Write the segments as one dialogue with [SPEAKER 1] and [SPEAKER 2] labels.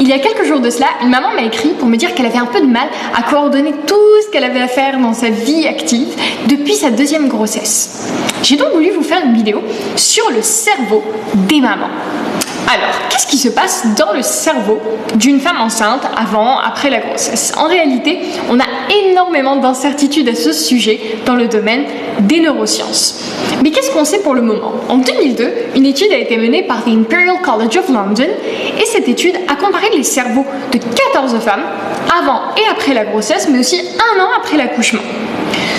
[SPEAKER 1] Il y a quelques jours de cela, une maman m'a écrit pour me dire qu'elle avait un peu de mal à coordonner tout ce qu'elle avait à faire dans sa vie active depuis sa deuxième grossesse. J'ai donc voulu vous faire une vidéo sur le cerveau des mamans. Alors, qu'est-ce qui se passe dans le cerveau d'une femme enceinte avant, après la grossesse? En réalité, on a énormément d'incertitudes à ce sujet dans le domaine des neurosciences. Mais qu'est-ce qu'on sait pour le moment? En 2002, une étude a été menée par the Imperial College of London et cette étude a comparé les cerveaux de 14 femmes avant et après la grossesse, mais aussi un an après l'accouchement.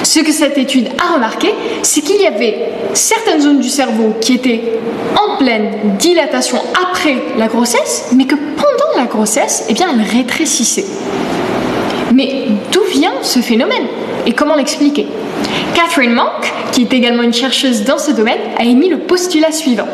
[SPEAKER 1] Ce que cette étude a remarqué, c'est qu'il y avait certaines zones du cerveau qui étaient en pleine dilatation après la grossesse, mais que pendant la grossesse, eh bien, elles rétrécissaient. Mais d'où vient ce phénomène et comment l'expliquer? Catherine Monk, qui est également une chercheuse dans ce domaine, a émis le postulat suivant.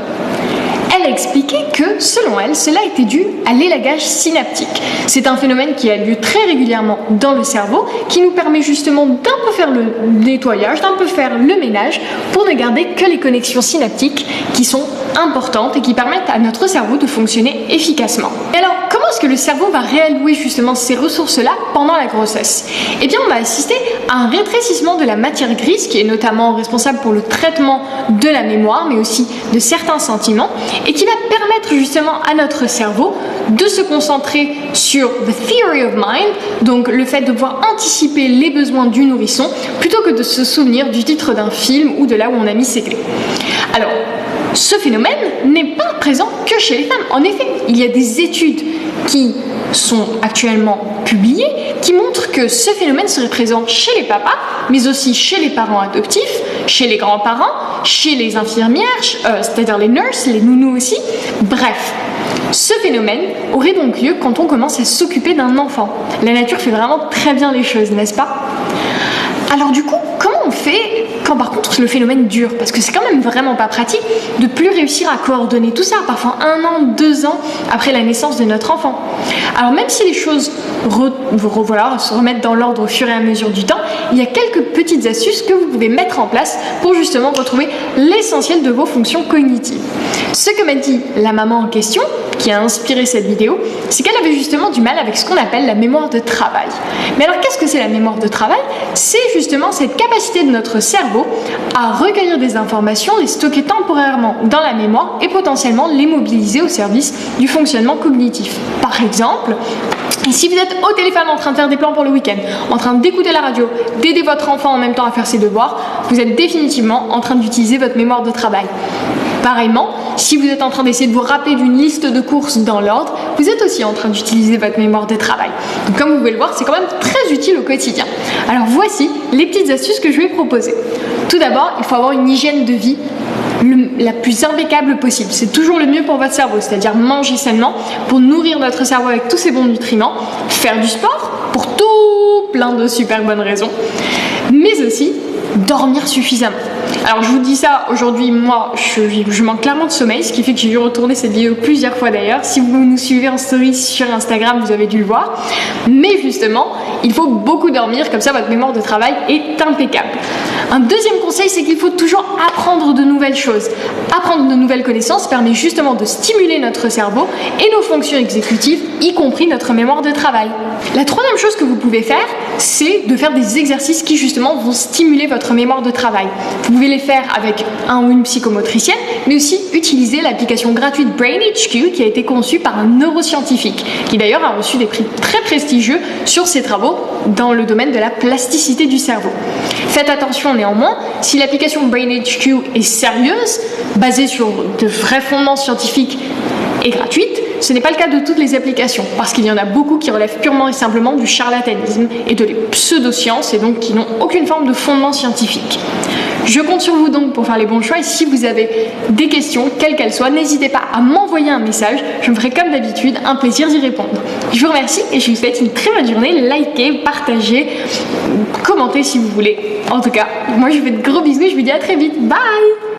[SPEAKER 1] Elle a expliqué que, selon elle, cela était dû à l'élagage synaptique. C'est un phénomène qui a lieu très régulièrement dans le cerveau, qui nous permet justement d'un peu faire le nettoyage, d'un peu faire le ménage, pour ne garder que les connexions synaptiques qui sont importantes et qui permettent à notre cerveau de fonctionner efficacement. Et alors, comment est-ce que le cerveau va réallouer justement ces ressources-là pendant la grossesse? Eh bien, on va assister à un rétrécissement de la matière grise, qui est notamment responsable pour le traitement de la mémoire, mais aussi de certains sentiments, et qui va permettre justement à notre cerveau de se concentrer sur the theory of mind, donc le fait de pouvoir anticiper les besoins du nourrisson, plutôt que de se souvenir du titre d'un film ou de là où on a mis ses clés. Alors, ce phénomène n'est pas présent que chez les femmes. En effet, il y a des études qui sont actuellement publiées qui montrent que ce phénomène serait présent chez les papas, mais aussi chez les parents adoptifs, chez les grands-parents, chez les infirmières, c'est-à-dire les nurses, les nounous aussi. Bref, ce phénomène aurait donc lieu quand on commence à s'occuper d'un enfant. La nature fait vraiment très bien les choses, n'est-ce pas? Alors du coup, comment on fait quand par contre le phénomène dure? Parce que c'est quand même vraiment pas pratique de plus réussir à coordonner tout ça, parfois 1 an, 2 ans après la naissance de notre enfant. Alors même si les choses se remettent dans l'ordre au fur et à mesure du temps, il y a quelques petites astuces que vous pouvez mettre en place pour justement retrouver l'essentiel de vos fonctions cognitives. Ce que m'a dit la maman en question, qui a inspiré cette vidéo, c'est qu'elle avait justement du mal avec ce qu'on appelle la mémoire de travail. Mais alors qu'est-ce que c'est la mémoire de travail? C'est justement cette capacité de notre cerveau à recueillir des informations, les stocker temporairement dans la mémoire et potentiellement les mobiliser au service du fonctionnement cognitif. Par exemple, si vous êtes au téléphone en train de faire des plans pour le week-end, en train d'écouter la radio, d'aider votre enfant en même temps à faire ses devoirs, vous êtes définitivement en train d'utiliser votre mémoire de travail. Pareillement, si vous êtes en train d'essayer de vous rappeler d'une liste de courses dans l'ordre, vous êtes aussi en train d'utiliser votre mémoire de travail. Donc comme vous pouvez le voir, c'est quand même très utile au quotidien. Alors voici les petites astuces que je vais proposer. Tout d'abord, il faut avoir une hygiène de vie la plus impeccable possible. C'est toujours le mieux pour votre cerveau, c'est-à-dire manger sainement pour nourrir notre cerveau avec tous ces bons nutriments, faire du sport pour tout plein de super bonnes raisons, mais aussi dormir suffisamment. Alors je vous dis ça aujourd'hui, moi je manque clairement de sommeil, ce qui fait que j'ai dû retourner cette vidéo plusieurs fois d'ailleurs. Si vous nous suivez en story sur Instagram, vous avez dû le voir. Mais justement, il faut beaucoup dormir, comme ça votre mémoire de travail est impeccable. Un deuxième conseil, c'est qu'il faut toujours apprendre de nouvelles choses. Apprendre de nouvelles connaissances permet justement de stimuler notre cerveau et nos fonctions exécutives, y compris notre mémoire de travail. La troisième chose que vous pouvez faire, c'est de faire des exercices qui justement vont stimuler votre mémoire de travail. Vous pouvez les faire avec un ou une psychomotricienne, mais aussi utiliser l'application gratuite BrainHQ qui a été conçue par un neuroscientifique, qui d'ailleurs a reçu des prix très prestigieux sur ses travaux dans le domaine de la plasticité du cerveau. Faites attention néanmoins, si l'application BrainHQ est sérieuse, basée sur de vrais fondements scientifiques et gratuite, ce n'est pas le cas de toutes les applications, parce qu'il y en a beaucoup qui relèvent purement et simplement du charlatanisme et de les pseudosciences, et donc qui n'ont aucune forme de fondement scientifique. Je compte sur vous donc pour faire les bons choix, et si vous avez des questions, quelles qu'elles soient, n'hésitez pas à m'envoyer un message, je me ferai comme d'habitude un plaisir d'y répondre. Je vous remercie et je vous souhaite une très bonne journée, likez, partagez, commentez si vous voulez. En tout cas, moi je vous fais de gros bisous et je vous dis à très vite, bye!